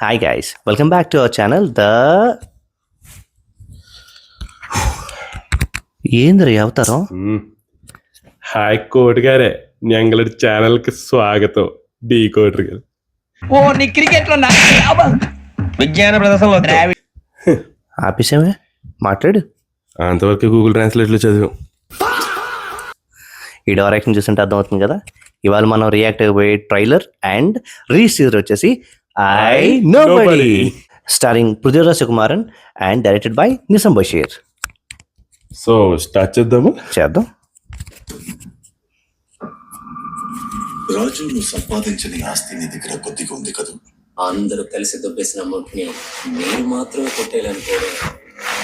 Hi guys, welcome back to our channel. ఏంద్రీ అవతారం? Hi కోటి గారే, ഞങ്ങളുടെ ఛానల్కి స్వాగతం. డి కోటి గారు. ఓ నీ క్రికెట్ లో విజ్ఞాన ప్రదర్శనలో ఆపేసామే, మాట్లాడు. అంతవరకు గూగుల్ ట్రాన్స్లేట్లో చదివాం. ఈ డైరెక్షన్ చూస్తుంటే అర్థమవుతుంది కదా. ఇవాళ మనం రియాక్ట్ అయిపోయే ట్రైలర్ అండ్ రిలీజ్ టీజర్ వచ్చేసి I nobody, starring Prithviraj Sukumaran and directed by Nizam Basheer. So start చేద్దాము. చేద్దాం. రాజు, నువ్వు సంపాదించిన ఆస్తి నీ దగ్గర కొద్దిగా ఉంది కదా. అందరూ కలిసి దొబ్బేసిన అమౌంట్ ని నేను మాత్రమే కొట్టేయాలనుకోవడం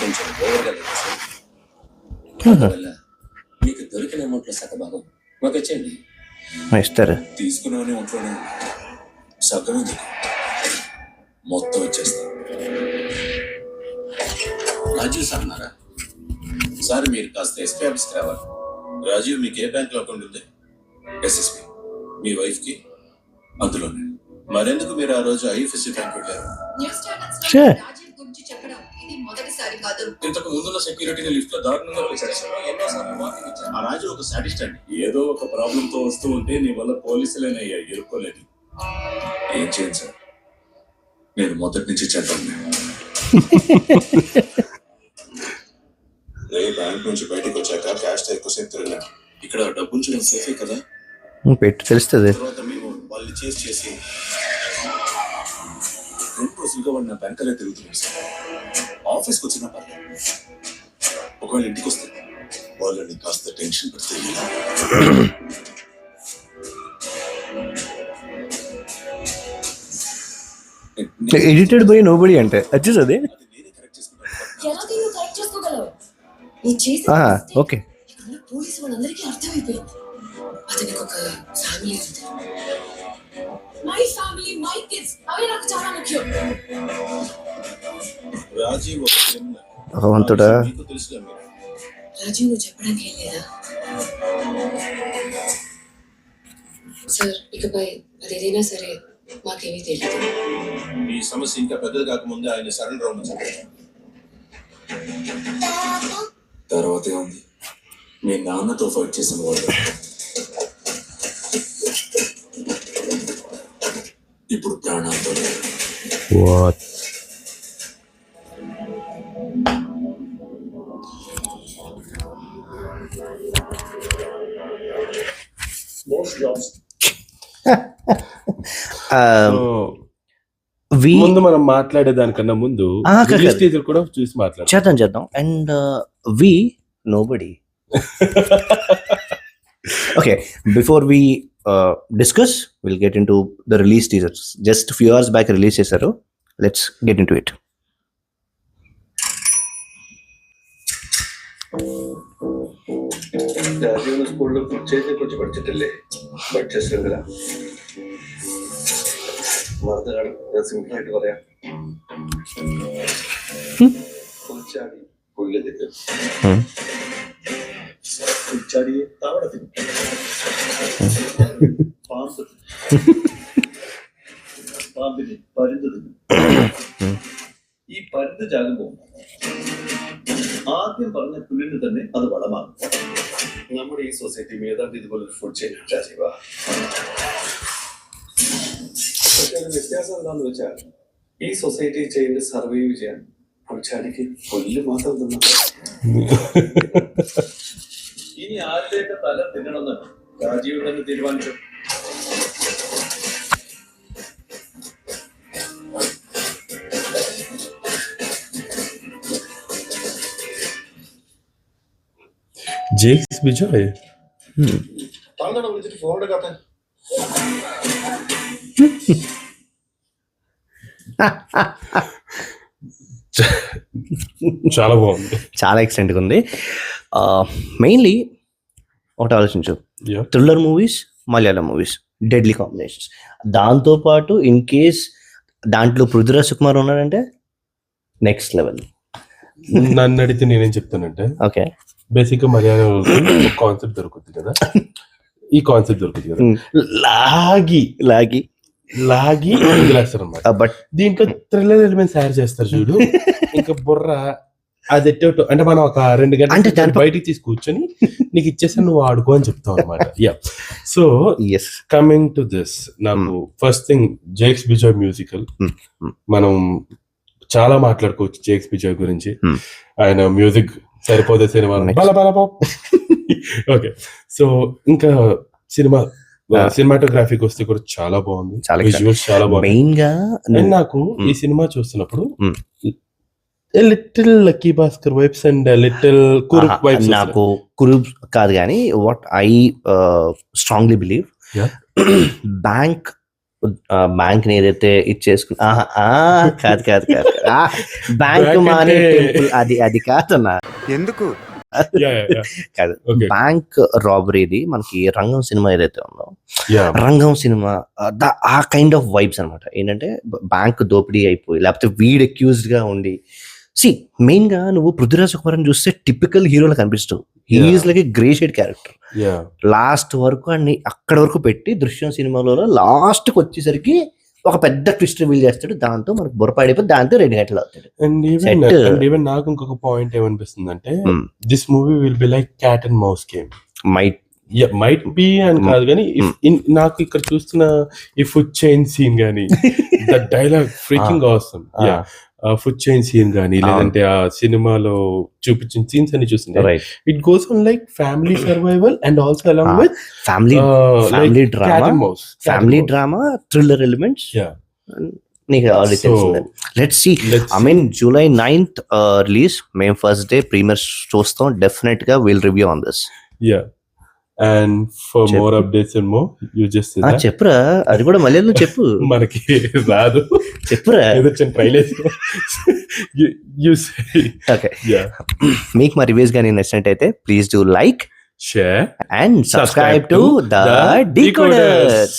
కొంచెం ఓవర్గా లేదు సార్. అందువల్ల మీకు దొరికిన అమౌంట్ లో సగభాగం మాకు వచ్చేయండి. ఇస్తారు. తీసుకున్నామని ఒంట్లోనే సగం ఎందుకు, మొత్తం వచ్చేస్తా. రాజీవ్ సార్ అన్నారా? సార్ మీరు కాస్త ఎస్పీ ఆఫీస్కి రావాలి. రాజీవ్, మీకు ఏ బ్యాంక్ అకౌంట్ ఉంది? ఎస్ఎస్పి. మీ వైఫ్ కి అందులోనే. మరెందుకు మీరు ఆ రోజు ఐఎఫ్ఎస్సి బ్యాంక్ వెళ్ళారు? ఇంతకు ముందున్న సెక్యూరిటీని లిఫ్ట్ లో దారుణంగా పెట్టారు. ఆ రాజు ఒక సాడిస్ట్ అండి. ఏదో ఒక ప్రాబ్లం తో వస్తూ ఉంటే నీ వల్ల పోలీసులేనయ్యా ఎరుక్కోలేదు. ఏం చేయండి సార్, నేను మొదటి నుంచి చేద్దాం. బ్యాంక్ నుంచి బయటకు వచ్చాక క్యాష్ ఎక్కువసేపు తిరగలేదు. ఇక్కడ డబ్బు ఉంచడం సేఫే కదా. పెట్టి తెలుస్తుంది. తర్వాత మేము వాళ్ళు చేసి 2 రోజులుగా వాడు నా బ్యాంక్ అలా తిరుగుతున్నాం సార్. ఆఫీస్కి వచ్చినా పర్లేదు, ఒకవేళ ఇంటికి వస్తే వాళ్ళని కాస్త టెన్షన్ పెడితే ఎడిటెడ్ బై నోబడీ అంటే వచ్చేసి అది. నేనే కరెక్ట్ చేసుకుంటాను. ఓకే. పోలీసు వాళ్ళందరికీ అర్థమైపోయింది అతనికి ఒక ఫ్యామిలీ ఉంది. మై ఫ్యామిలీ, మై కిడ్స్, అవి నాకు చాలా ముఖ్యం. రాజీవ్ భగవంతుడా, మీకు తెలుసుగా. రాజీవ్, నువ్వు చెప్పడానికి ఏం లేదా? సార్, ఇకపై అదేదైనా సరే మాకేమీ తెలియదు. ఈ సమస్య ఇంకా పెద్దది కాకముందే ఆయన సరెండర్ అవ్వమని చెప్పారు. తర్వాతే ఉంది మీ నాన్నతో ఫైట్ చేసిన వాళ్ళు. ఇప్పుడు ప్రాణాలతో లేరు. ముందు మనం మాట్లాడేదానికన్నా ముందు రిలీజ్ టీజర్ కూడా చూసి చేద్దాం. And we nobody. Okay, before we discuss, we'll get into the release teasers. Just few hours back release చేశారు. Let's get into it. ರಾಜೀವ್ನ ಸ್ಕೂಲ್ ಕುರ್ಚೇನೆ ಕುರ್ಚಿ ಪಡಿಸಿಟ್ಟಿಲ್ಲೇ പഠിച്ചിട്ടില്ല മറുനാട് സിംപിളായിട്ട് പറയാം. കുളിച്ചാടി പുല്ലിലേക്ക് കുളിച്ചാടിയെ താവളത്തിന് പാമ്പിന് പരുന്ത് തിന്നു. ഈ പരുന്ത് ചാകുമ്പോൾ ആദ്യം പറഞ്ഞ പുല്ലിന് തന്നെ അത് വളമാണ്. നമ്മുടെ ഈ സൊസൈറ്റി ഏതാണ്ട് ഇതുപോലെ ഫുഡ് ചെയിൻ രാജീവ. പക്ഷെ ഒരു വ്യത്യാസം എന്താന്ന് വെച്ചാൽ ഈ സൊസൈറ്റി ചെയിനിൽ സർവൈവ് ചെയ്യാൻ പുൽച്ചാടിക്ക് പുല്ല് മാത്രം തിന്നു. ഇനി ആരുടെയൊക്കെ തല തിന്നണമെന്ന് രാജീവ് തന്നെ തീരുമാനിച്ചു. జేక్స్ విజయ్ తనను విളിച്ചിട്ട് ഫോൺ എടുക്കാത്ത. చాలా బాగుంది, చాలా ఎక్సలెంట్గా ఉంది. మెయిన్లీ ఒకటి ఆలోచించు, thriller movies, Malayalam movies, deadly combinations. దాంతోపాటు ఇన్ కేస్ దాంట్లో పృథ్వీరాజ్ సుకుమార్ ఉన్నాడంటే నెక్స్ట్ లెవెల్. నన్ను అడిగితే నేనేం చెప్తానంటే, ఓకే, బేసిక్ గా మలయాళం కాన్సెప్ట్ దొరుకుతుంది కదా, ఈ కాన్సెప్ట్ దొరుకుతుంది కదా, లాగి లాగి వదిలేస్తారు అనమాట. బట్ దీంట్లో థ్రిల్లర్ ఎలిమెంట్స్ యాడ్ చేస్తారు చూడు, ఇంకా బుర్ర అది ఎట్టేటో అంటే మనం ఒక 2 అంటే గంటలు బయటికి తీసి కూర్చొని నీకు ఇచ్చేసాను నువ్వు ఆడుకో అని చెప్తావు అనమాట. So yes coming to this, నాకు first thing Jakes Bejoy musical. మనం చాలా మాట్లాడుకోవచ్చు జేక్స్ బిజాయ్ గురించి. ఆయన మ్యూజిక్ సరిపోతే సినిమా ఓకే. సో ఇంకా సినిమాటోగ్రఫీకి వస్తే కూడా చాలా బాగుంది, విజువల్స్ చాలా బాగుంది. మెయిన్ గా నాకు ఈ సినిమా చూస్తున్నప్పుడు little lucky Bhaskar vibes and little Kurup vibes. నాకు కురుప్ కాదు కానీ what I strongly believe bank ఏదైతే ఇచ్చేసుకున్నా కాదు కాదు కాదు బ్యాంక్ మానే టెంపుల్ అది కాదన్నా. ఎందుకు కాదు, బ్యాంక్ రాబరీది మనకి రంగం సినిమా ఏదైతే ఉందో, రంగం సినిమా ఆ కైండ్ ఆఫ్ వైబ్స్ అనమాట. ఏంటంటే బ్యాంక్ దోపిడీ అయిపోయి లేకపోతే వీడ్ అక్యూజ్డ్ గా ఉండి. మెయిన్ గా నువ్వు పృథ్వీరాజ్ కుమార్ చూస్తే టిపికల్ హీరోలో కనిపిస్తావు. He is like a grey shade character. Last వరకు అన్ని అక్కడ వరకు పెట్టి దృశ్యం సినిమాలో లాస్ట్ కి వచ్చేసరికి ఒక పెద్ద ట్విస్ట్ రివీల్ చేస్తాడు, దాంతో మనకు బొరపాడిపోయి దాంతో 2 గంటలు అవుతాడు. అండ్ ఈవెన్ నాకు ఇంకొక పాయింట్ ఏమనిపిస్తుంది అంటే this movie will be like cat and mouse game. Might be అని కాదు కానీ నాకు ఇక్కడ చూస్తున్న ఈ ఫుడ్ చైన్ సీన్ గానీ the dialogue freaking awesome. Food chain scene గానీ లేదంటే ఆ సినిమాలో చూపించిన సీన్స్ అని చూస్తుంటే it goes on like family survival and also along with family drama thriller elements. నీకు ఆల్రెడీ తెలిసిందే. Let's see. I mean July 9th రిలీజ్. మేము ఫస్ట్ డే ప్రీమియర్ చూస్తాం. డెఫినెట్ గా will review on this. And for more updates and more you just చెప్పురా, అది కూడా మళ్ళీ చెప్పు. మనకి రాదు, చెప్పురా. ఓకే, మీకు మా రివ్యూస్ కానీ నచ్చినట్టయితే please do like, share and subscribe to the Decoders.